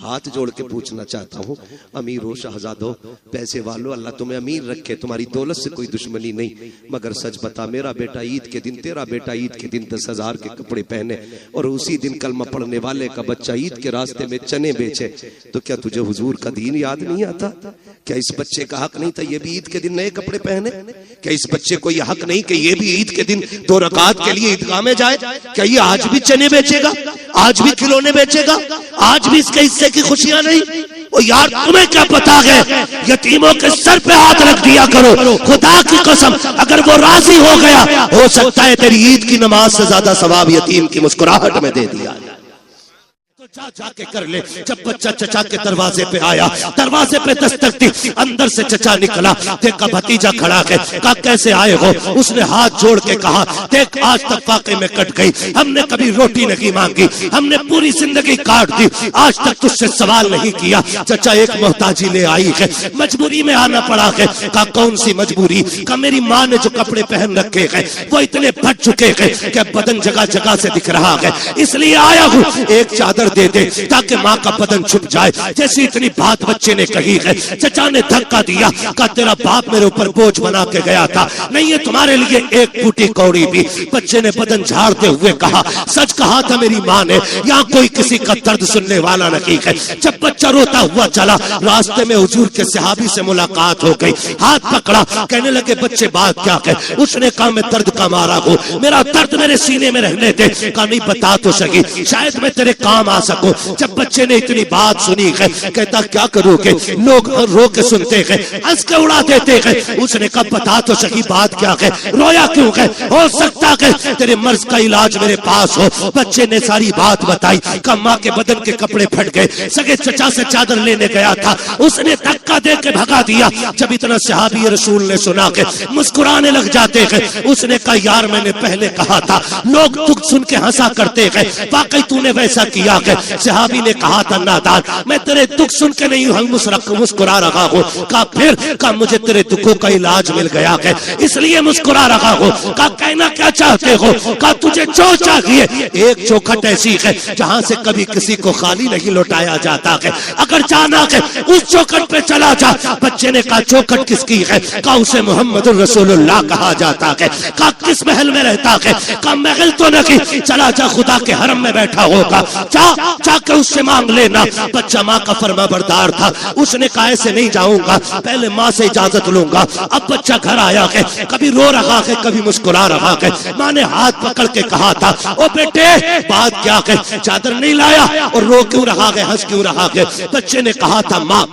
हाथ जोड़ के पूछना चाहता हूँ, अमीर हो, शहजादो, पैसे वालों, अल्लाह तुम्हें अमीर रखे, तुम्हारी दौलत से कोई दुश्मनी नहीं, मगर सच बता, मेरा बेटा ईद के दिन, तेरा बेटा ईद के दिन 10,000 के कपड़े पहने और उसी दिन कलमा पढ़ने वाले का बच्चा ईद के रास्ते में चने बेचे, तो क्या तुझे हुजूर का दीन याद नहीं आता? क्या इस बच्चे का हक नहीं था ये भी ईद के दिन नए कपड़े पहने? क्या इस बच्चे को यह हक नहीं कि ये भी ईद के दिन 2 रकात के लिए ईदगाह में जाए? क्या ये आज भी चने बेचेगा, आज भी खिलौने बेचेगा, आज भी इसके हिस्से की खुशियां नहीं? ओ यार, तुम्हें क्या पता है, यतीमों के सर पे हाथ रख दिया करो, खुदा की कसम, अगर वो राजी हो गया, हो सकता है तेरी ईद की नमाज से ज्यादा सवाब यतीम की मुस्कुराहट में दे दिया। जा जाके कर ले। जब बच्चा चचा के दरवाजे पे आया, दरवाजे पे दस्तक दी, अंदर से चचा निकला, देखा भतीजा खड़ा है, कहा कैसे आए हो? उसने हाथ जोड़ के कहा, देख आज तक वाकई में कट गई, हमने कभी रोटी नहीं मांगी, हमने पूरी जिंदगी काट दी, आज तक तुझसे सवाल नहीं किया। चचा एक मोहताजी ले आई है, मजबूरी में आना पड़ा है। कहा कौन सी मजबूरी? कहा मेरी माँ ने जो कपड़े पहन रखे हैं वो इतने फट चुके हैं कि बदन जगह जगह से दिख रहा है, इसलिए आया हूँ, एक चादर दे दे ताकि माँ का बदन छुप जाए। जैसी इतनी बात बच्चे ने कही है, चचा ने धक्का दिया, कहा तेरा बाप मेरे ऊपर बोझ बना के गया था, नहीं है तुम्हारे लिए एक फूटी कौड़ी भी। बच्चे ने बदन झाड़ते हुए कहा, सच कहा था मेरी माँ ने, यहाँ कोई किसी का दर्द सुनने वाला नहीं है। जब बच्चा रोता हुआ चला, रास्ते में हुजूर के सहाबी से मुलाकात हो गई, हाथ पकड़ा, कहने लगे बच्चे बात क्या है? उसने कहा मैं दर्द का मारा हूँ, मेरा दर्द मेरे सीने में रहने दे। कहा नहीं बता तो सही, शायद मैं तेरे काम आ सकूं। जब बच्चे ने इतनी बात सुनी है, कहता क्या करोगे? लोग रो के सुनते हैं, हंस के उड़ा देते हैं। उसने कहा बता तो सही बात क्या है, रोया क्यों है? हो सकता है तेरे मर्ज का इलाज मेरे पास हो। बच्चे ने सारी बात बताई। कहा माँ के बदन के कपड़े फट गए, सगे चचा से चादर लेने गया था, उसने धक्का दे के भगा दिया। जब इतना सहाबी रसूल ने सुना के मुस्कुराने लग जाते हैं। उसने कहा यार मैंने पहले कहा था, लोग दुख सुन के हंसा करते हैं, वाकई तूने वैसा किया है। सहाबी ने कहा था नादान, मैं तेरे दुख सुन के नहीं मुस्कुरा रहा हूँ। कहा फिर? कहा मुझे तेरे दुखों का इलाज मिल गया है, इसलिए मुस्कुरा रहा हूँ। कहा कहना क्या चाहते हो? कहा तुझे जो चाहिए, एक चौखट ऐसी है जहाँ से कभी किसी को खाली नहीं लौटाया जाता है, अगर जाना है उस चौखट पे चला जा। बच्चे ने कहा चौखट किसकी है? कहा उसे मोहम्मद रसूलुल्लाह कहा जाता है। कहा किस महल में रहता है? कहा महल तो नहीं, चला जा खुदा के हरम में बैठा होगा, जाके उससे मांग लेना। बच्चा माँ का फरमा बरदार था, उसने कहा ऐसे नहीं जाऊंगा, पहले माँ से इजाजत लूंगा। अब बच्चा घर आया है, कभी रो रहा है कभी मुस्कुरा रहा है। माँ ने हाथ पकड़ के कहा था, ओ बेटे बात क्या है, चादर नहीं लाया और रो क्यों रहा है, हंस क्यों रहा है? बच्चे ने कहा था माँ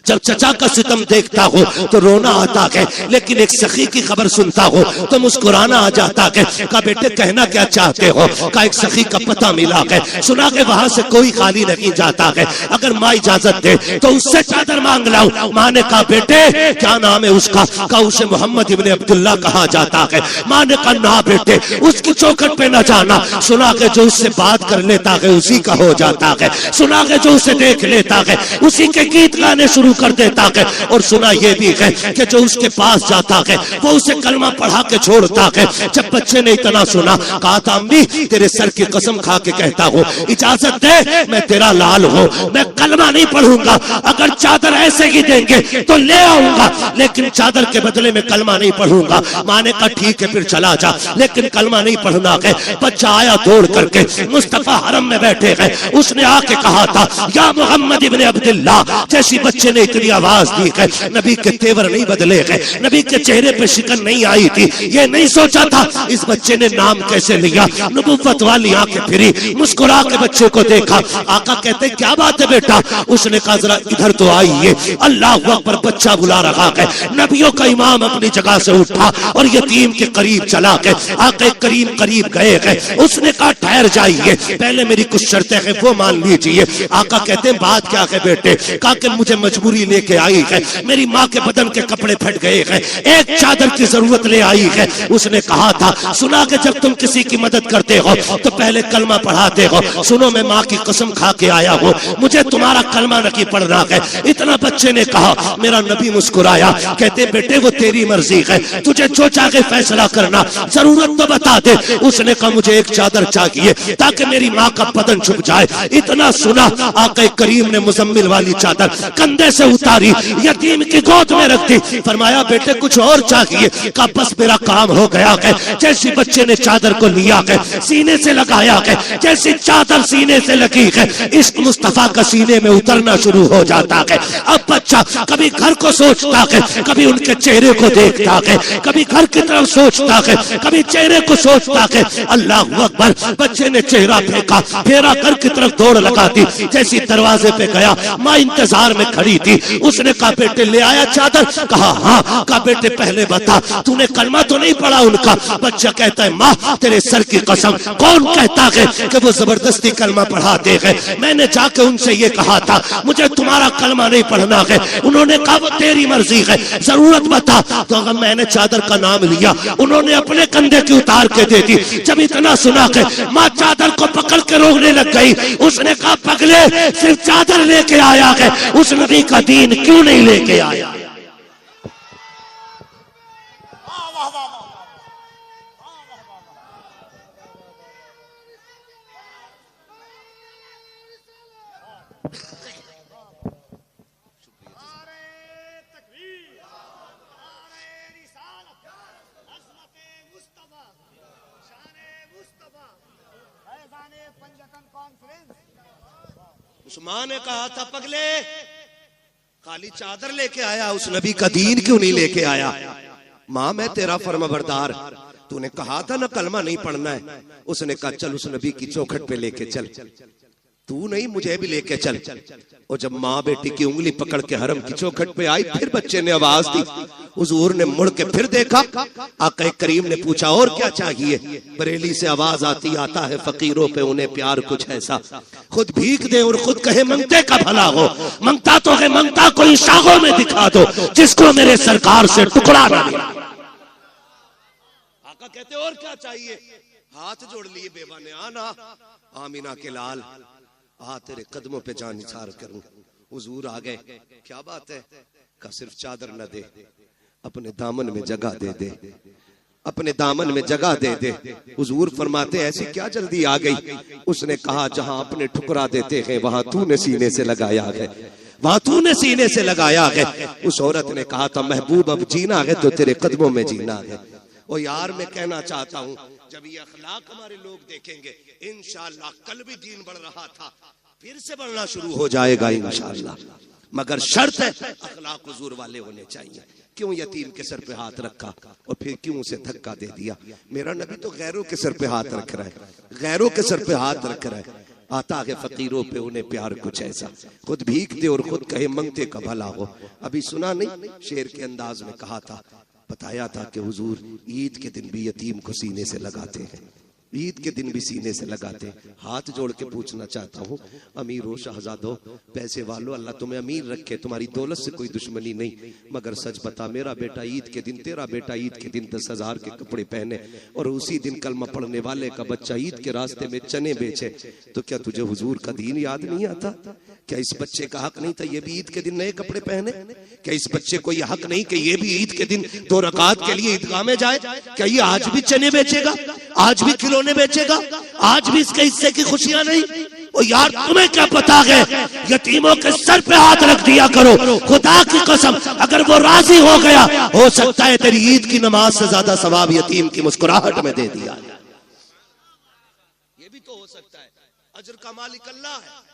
जब चचा का सितम देखता हो तो रोना आता है, लेकिन एक सखी की खबर सुनता हो तो मुस्कुराना आ जाता है। कहा बेटे कहना क्या चाहते हो? कहा एक सखी का पता मिला है, सुना के वहां से कोई खाली नहीं जाता है, अगर माँ इजाजत दे तो उससे चादर मांग लाऊं। माँ ने कहा बेटे क्या नाम है उसका? कहा उसे मोहम्मद इब्ने अब्दुल्ला कहा जाता है। माँ ने कहा ना बेटे उसकी चौखट पे न जाना, सुना के जो उससे बात कर लेता है उसी का हो जाता है, सुना के जो उसे देख लेता है उसी के गीत गाने शुरू कर देता है, और सुना ये भी है कि जो उसके पास जाता है वो उसे कलमा पढ़ा के छोड़ता है। जब बच्चे ने इतना सुना, कहा था अम्मी तेरे सर की कसम खा के कहता हूँ, इजाजत दे मैं तेरा लाल हूँ, मैं कलमा नहीं पढ़ूंगा, अगर चादर ऐसे ही देंगे तो ले आऊंगा, लेकिन चादर के बदले में कलमा नहीं पढ़ूंगा। माँ ने कहा ठीक है फिर चला जा, लेकिन कलमा नहीं पढ़ना है। बच्चा आया दौड़ करके, मुस्तफा हरम में बैठे हैं, उसने आके कहा था या मोहम्मद इब्ने अब्दुल्ला। जैसी बच्चे ने इतनी आवाज दी है, नबी के तेवर नहीं बदले हैं, नबी के चेहरे पे शिकन नहीं आई थी। ये नहीं सोचा था इस बच्चे ने नाम कैसे लिया, नबुव्वत वाली आंखें फिरी, मुस्कुरा के बच्चे को देखा। आका कहते क्या बात है बेटा? उसने कहा जरा इधर तो आइए, अल्लाह अकबर, बच्चा बुला रहा है। नबियों का इमाम अपनी जगह से उठा और यतीम के करीब चला के आके करीब गए हैं। उसने कहा ठहर जाइए, पहले मेरी कुछ शर्तें हैं वो मान लीजिए। आका कहते बात क्या है बेटे? कहा कि मुझे मजबूरी लेके आई है, मेरी माँ के बदन के कपड़े फट गए हैं, एक चादर की जरूरत ले आई है। उसने कहा था सुना कि जब तुम किसी की मदद करते हो तो पहले कलमा पढ़ाते हो, सुनो मैं माँ की कसम खा के आया हूँ, मुझे तुम्हारा कलमा नहीं पढ़ना है। इतना बच्चे ने कहा, मेरा नबी मुस्कुराया, कहते बेटे वो तेरी मर्जी है, तुझे जो चाहे फैसला करना, जरूरत तो बता दे। उसने कहा मुझे एक चादर चाहिए ताकि मेरी माँ का बदन छुप जाए। इतना सुना, आका करीम ने मुजम्मिल वाली चादर कंधे से उतारी, यतीम की गोद में रख दी। फरमाया बेटे कुछ और चाहिए? कहा बस मेरा काम हो गया है। जैसी बच्चे ने चादर को लिया है, सीने से लगाया है, जैसी चादर सीने से लगी है, इश्क मुस्तफा का सीने में उतरना शुरू हो जाता है। अब बच्चा कभी घर को सोचता है, कभी उनके चेहरे को देखता है, कभी घर की तरफ सोचता है, कभी चेहरे को सोचता है। अल्लाह अकबर। बच्चे ने चेहरा फेंका, फेरा घर की तरफ दौड़ लगा दी। जैसी दरवाजे पे गया, माँ इंतजार में खड़ी थी। उसने कहा बेटे ले आया चादर? कहा हाँ। कहा बेटे पहले बता तूने कलमा तो नहीं पढ़ा उनका? बच्चा कहता है माँ तेरे सर की कसम, कौन कहता है कि वो जबरदस्ती कलमा पढ़ाते हैं? मैंने जाके उनसे ये कहा था मुझे तुम्हारा कलमा नहीं पढ़ना है। उन्होंने कहा वो तेरी मर्जी है, जरूरत बता। तो अगर मैंने चादर का नाम लिया, उन्होंने अपने कंधे की उतार के दे दी। जब इतना सुना के माँ चादर को पकड़ के रोकने लग गई। उसने कहा पगले सिर्फ चादर लेके आया है, उस नबी का दीन क्यों नहीं लेके आया? उस्मान ने कहा था पगले खाली चादर लेके आया, उस नबी का दीन क्यों नहीं लेके आया? माँ मैं तेरा फर्माबरदार, तूने कहा था ना कलमा नहीं पढ़ना है। उसने कहा चल उस नबी की चौखट पे लेके चल, तू नहीं मुझे भी लेके चल। और जब माँ बेटी की उंगली पकड़ के हरम की चौखट पे आई, फिर बच्चे ने आवाज दी। हुजूर ने मुड़ के फिर देखा, आका करीम ने पूछा और क्या चाहिए? बरेली से आवाज आती, आता है फकीरों पे उन्हें प्यार कुछ ऐसा, खुद भीख दे और खुद कहे मंगते का भला हो। मंगता तो है, मंगता कोई शाखों में दिखा दो जिसको मेरे सरकार से टुकड़ा ना मिला। आका कहते और क्या चाहिए? हाथ जोड़ लिए बेवा ने, आना आमीना के लाल, आ तेरे कदमों पे जान निसार करूं। हुजूर आ गए, क्या बात है? का सिर्फ चादर न दे, अपने दामन में जगह दे दे, अपने दामन में जगह दे दे। हुजूर फरमाते ऐसी क्या जल्दी आ गई? उसने कहा जहां अपने ठुकरा देते हैं वहां तूने सीने से लगाया है, वहां तूने सीने से लगाया है। उस औरत ने कहा था महबूब अब जीना है तो तेरे कदमों में जीना है। और यार मैं कहना चाहता हूँ जब ये अखलाक हमारे लोग देखेंगे इंशाअल्लाह, कल भी दीन बढ़ रहा था फिर से बढ़ना शुरू हो जाएगा इंशाअल्लाह, मगर शर्त है अखलाक हुजूर वाले होने चाहिए। क्यों यतीम के सर पे हाथ रखा और फिर क्यों उसे धक्का दे दिया? मेरा नबी तो गैरों के सर पे हाथ रख रहा है, गैरों के सर पे हाथ रख रहा है। आता है फकीरों पे उन्हें प्यार कुछ ऐसा, खुद भीख दे और खुद कहे मंगते का भला हो। अभी सुना नहीं शेर के अंदाज में कहा था, बताया था कि हुजूर ईद के दिन भी यतीम को सीने से लगाते हैं, ईद के दिन भी सीने से लगाते हैं। हाथ जोड़ के पूछना चाहता हूँ अमीरों शहजादों पैसे वालों, अल्लाह तुम्हें अमीर रखे, तुम्हारी दौलत से कोई दुश्मनी नहीं, मगर सच बता मेरा बेटा ईद के दिन, तेरा बेटा ईद के दिन 10,000 के कपड़े पहने और उसी दिन कलमा पढ़ने वाले का बच्चा ईद के रास्ते में चने बेचे, तो क्या तुझे हुजूर का दीन याद नहीं आता? क्या इस बच्चे का हक नहीं था ये भी ईद के दिन नए कपड़े पहने? क्या इस बच्चे को यह हक नहीं कि ये भी ईद के दिन 2 रकात के लिए ईदगाह में जाए? क्या ये आज भी चने बेचेगा, आज भी खिलौने बेचेगा, आज भी इसके हिस्से की खुशियां नहीं? ओ यार तुम्हें क्या पता है, यतीमों के सर पे हाथ रख दिया करो, खुदा की कसम अगर वो राजी हो गया हो सकता है तेरी ईद की नमाज से ज्यादा सवाब यतीम की मुस्कुराहट में दे दिया। ये भी तो हो सकता है, अजर का मालिक अल्लाह है,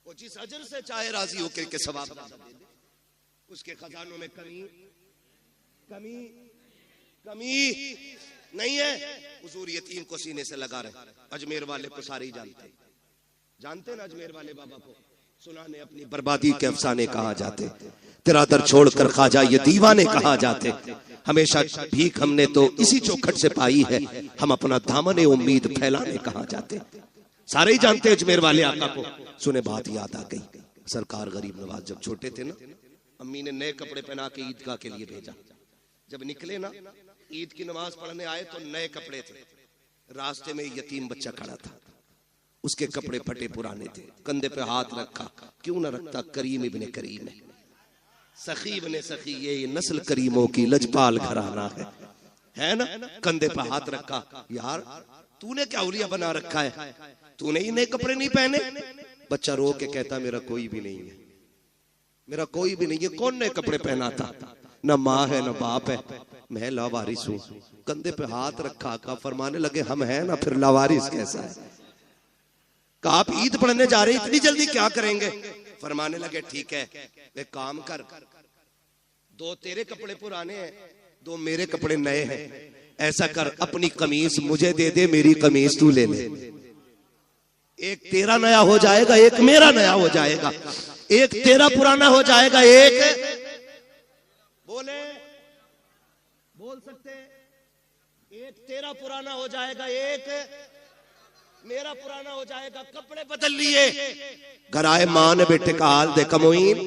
वो जिस अजर से चाहे राजी होकर के सवाब दे दे, उसके खजानों में कमी कमी कमी नहीं है। हुजूर यतीम को सीने से लगा रहे, अजमेर वाले को सारे ही जानते ना, अजमेर वाले बाबा को सुनाने अपनी बर्बादी के अफसाने कहा जाते, तेरा दर छोड़कर खाजा ये दीवाने कहा जाते। हमेशा भीख हमने तो इसी चौखट से पाई है, हम अपना दामन उम्मीद फैलाने कहा जाते। सारे ही जानते अजमेर वाले आका को। सुने बात याद आ गई, सरकार गरीब नवाज जब छोटे थे ना, अम्मी ने नए कपड़े पहना के ईदगाह के लिए भेजा। जब निकले ना ईद की नमाज पढ़ने आए तो नए कपड़े थे, रास्ते में यतीम बच्चा खड़ा था, उसके कपड़े फटे पुराने थे, कंधे पे हाथ रखा, क्यों ना रखता, करीम इब्ने करीम है, सखी इब्ने सखी, ये नस्ल करीमों की लजपाल घराना है ना। कंधे पर हाथ रखा, यार तूने क्या औलिया बना रखा है, तूने ही नए कपड़े नहीं पहने। बच्चा रो के कहता मेरा कोई भी नहीं है, मेरा कोई भी नहीं है, कौन नए कपड़े पहना था, न माँ है न बाप है, मैं लावारिस हूं। कंधे पे हाथ रखा, का फरमाने लगे हम हैं ना, फिर लावारिस कैसा है। कहा आप ईद पढ़ने जा रहे, इतनी जल्दी क्या करेंगे। फरमाने लगे ठीक है, एक काम कर, दो तेरे कपड़े पुराने हैं, दो मेरे कपड़े नए हैं, ऐसा कर अपनी कमीज मुझे दे दे, मेरी कमीज तू ले ले, एक तेरा नया हो जाएगा, एक मेरा नया हो जाएगा, एक तेरा पुराना हो जाएगा, एक बोले बोल सकते, एक तेरा पुराना हो जाएगा, एक मेरा पुराना हो जाएगा। कपड़े बदल लिए, घर आए, मां ने बेटे का हाल देखा, मोइन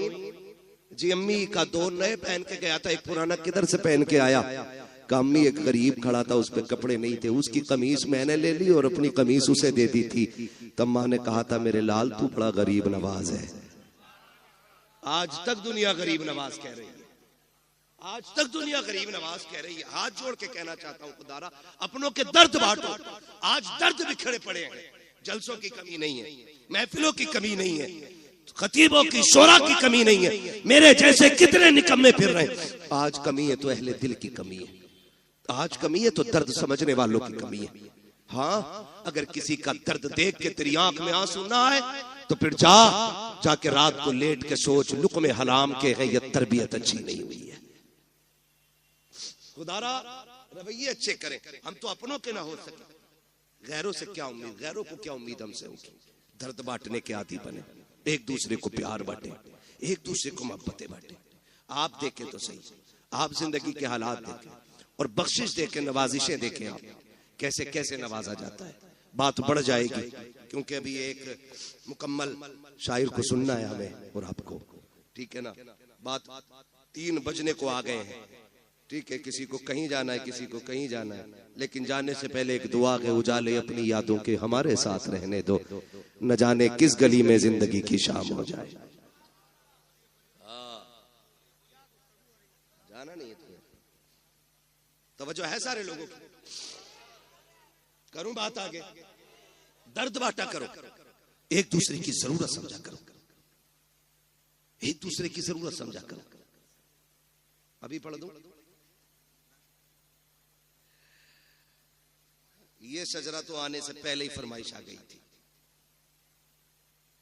जी अम्मी का दो नए पहन के गया था, एक पुराना किधर से पहन के आया। अम्मी एक गरीब खड़ा था, उस पे कपड़े नहीं थे, उसकी कमीज मैंने ले ली और अपनी कमीज उसे दे दी थी। तब मां ने कहा था मेरे लाल तू बड़ा गरीब नवाज है। आज तक दुनिया गरीब नवाज कह रही है, आज तक दुनिया गरीब नवाज कह रही है। हाथ जोड़ के कहना चाहता हूं खुदारा, अपनों के दर्द बांटो। आज दर्द बिखरे पड़े हैं, जलसों की कमी नहीं है, महफिलों की कमी नहीं है, खतीबों की शोरा की कमी नहीं है, मेरे जैसे कितने निकम्मे फिर रहे हैं। आज कमी है तो अहले दिल की कमी है, आज कमी है तो दर्द समझने वालों की कमी है। हाँ, अगर किसी का दर्द देख के तेरी आंख में आंसू ना आए तो फिर जाके रात को लेट के सोच, लुक़्मे हराम के है, ये तरबियत अच्छी नहीं हुई है। खुदारा रवैये अच्छे करें, हम तो अपनों के ना हो सके, गैरों से क्या उम्मीद, गैरों को क्या उम्मीद हमसे होगी। दर्द बांटने के आदी बने, एक दूसरे को प्यार बांटे, एक दूसरे को मोहब्बतें बांटे। आप देखें तो सही, आप जिंदगी के हालात देखें और बख्शिश देखें, नवाजिशें देखें, आप कैसे कैसे नवाजा जाता है। बात बढ़ जाएगी क्योंकि अभी एक मुकम्मल शायर को सुनना है हमें और आपको, ठीक है ना। बात 3 बजने को आ गए हैं, ठीक है, किसी को कहीं जाना है, किसी को कहीं जाना है, लेकिन जाने से पहले एक दुआ के, उजाले अपनी यादों के हमारे साथ रहने दो, न जाने किस गली में जिंदगी की शाम हो जाए। जाना नहीं है तुम्हें, तवज्जो है सारे लोगों की। करूं बात आगे, दर्द बांटा करो, एक दूसरे की जरूरत समझा करो, एक दूसरे की जरूरत समझा करो। अभी पढ़ दूं, ये शजरा तो आने से पहले ही फरमाइश आ गई थी।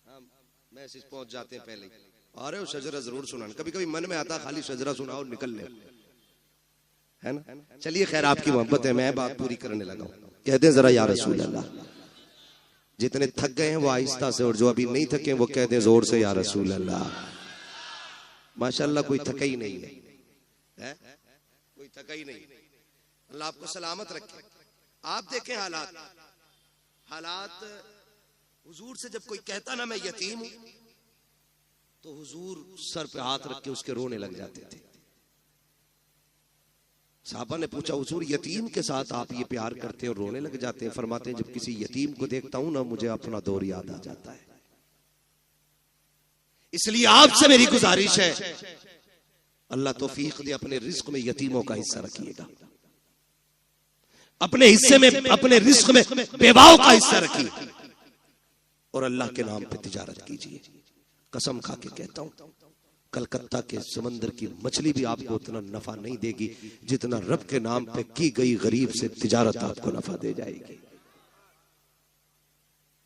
हम मैसेज पहुंच जाते हैं पहले, आ रहे हो शजरा जरूर सुनाना। कभी कभी मन में आता खाली शजरा सुनाओ निकल ले, है ना। चलिए खैर, आपकी मोहब्बत है, मैं बात पूरी करने लगा हूं। कहते हैं जरा या रसूल अल्लाह। जितने थक गए हैं वो आहिस्ता से, और जो अभी नहीं थके वो कहते हैं जोर से या रसूल अल्लाह। माशाअल्लाह कोई थका ही नहीं है, कोई थका ही नहीं। अल्लाह आपको सलामत रखे। आप देखें हालात हुजूर से जब कोई कहता ना मैं यतीम हूं, तो हुजूर सर पे हाथ रख के उसके रोने लग जाते थे। साहबा ने पूछा हुजूर यतीम के साथ आप ये प्यार करते हैं और रोने लग जाते हैं। फरमाते हैं जब किसी यतीम को देखता हूं ना, मुझे अपना दौर याद आ जाता है। इसलिए आपसे मेरी गुजारिश है, अल्लाह तौफीक दे, अपने रिस्क में यतीमों का हिस्सा रखिएगा, अपने हिस्से में, अपने रिस्क में बेवाओं का हिस्सा रखिए, और अल्लाह के नाम पे तिजारत कीजिए। कसम खा के कहता हूं, कलकत्ता के समंदर की मछली भी आपको उतना नफा नहीं देगी जितना रब के नाम पे की गई गरीब से तिजारत आपको नफा दे जाएगी।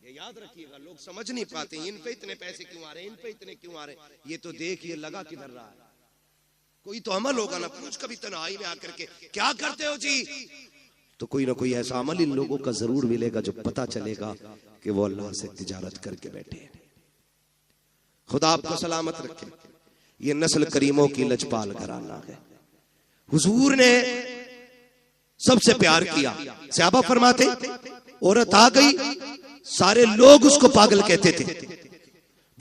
ये याद रखिएगा, लोग समझ नहीं पाते इन पे इतने पैसे क्यों आ रहे हैं, इन पे इतने क्यों आ रहे हैं। ये तो देखिए लगा किधर रहा है, कोई तो अमल होगा ना। पूछ कभी तन्हाई में आकर के क्या करते हो जी, तो कोई ना कोई ऐसा अमल इन लोगों का जरूर मिलेगा जो पता चलेगा कि वो अल्लाह से तिजारत करके बैठे हैं। खुदा आपको सलामत रखे। ये नस्ल करीमों की लजपाल घराना है। हुजूर ने सबसे प्यार किया। सहाबा फरमाते औरत आ गई, सारे लोग उसको पागल कहते थे,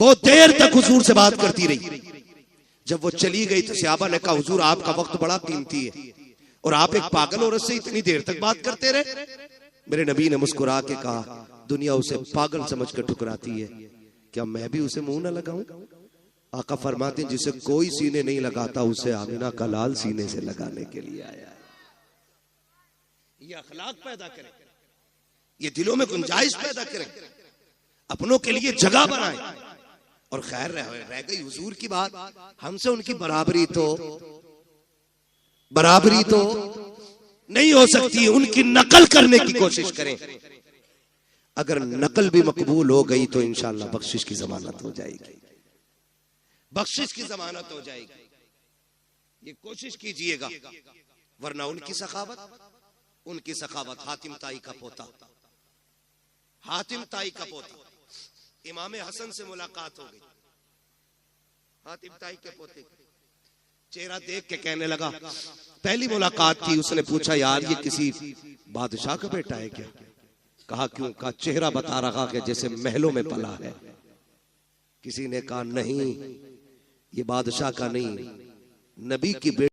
बहुत देर तक हुजूर से बात करती रही। जब वो चली गई तो सहाबा ने कहा हुजूर आपका वक्त बड़ा कीमती है और आप एक पागल औरत से इतनी देर तक बात करते रहे। मेरे नबी ने मुस्कुरा के कहा दुनिया उसे पागल समझकर ठुकराती है, क्या मैं भी उसे मुंह ना लगाऊं? आका फरमाते हैं जिसे कोई सीने नहीं लगाता उसे आमिना का लाल सीने से लगाने के लिए आया है। ये अखलाक पैदा करें, ये दिलों में गुंजाइश पैदा करें, अपनों के लिए जगह बनाएं। और खैर रह गई हुजूर की बात, हमसे उनकी बराबरी तो नहीं हो सकती। उनकी नकल करने की कोशिश करें। अगर नकल भी मकबूल हो गई तो इंशाअल्लाह बख्शिश की जमानत हो जाएगी, बख्शिश की जमानत हो जाएगी। ये कोशिश कीजिएगा, वरना उनकी सखावत हातिम ताई का पोता, इमाम हसन से मुलाकात हो गई। हातिम ताई के पोते चेहरा देख के कहने लगा, पहली मुलाकात थी, उसने पूछा यार ये किसी बादशाह का बेटा है क्या? कहा क्यों? कहा चेहरा बता रहा कि जैसे महलों में पला है। किसी ने कहा नहीं, ये बादशाह का नहीं, नबी की बेटी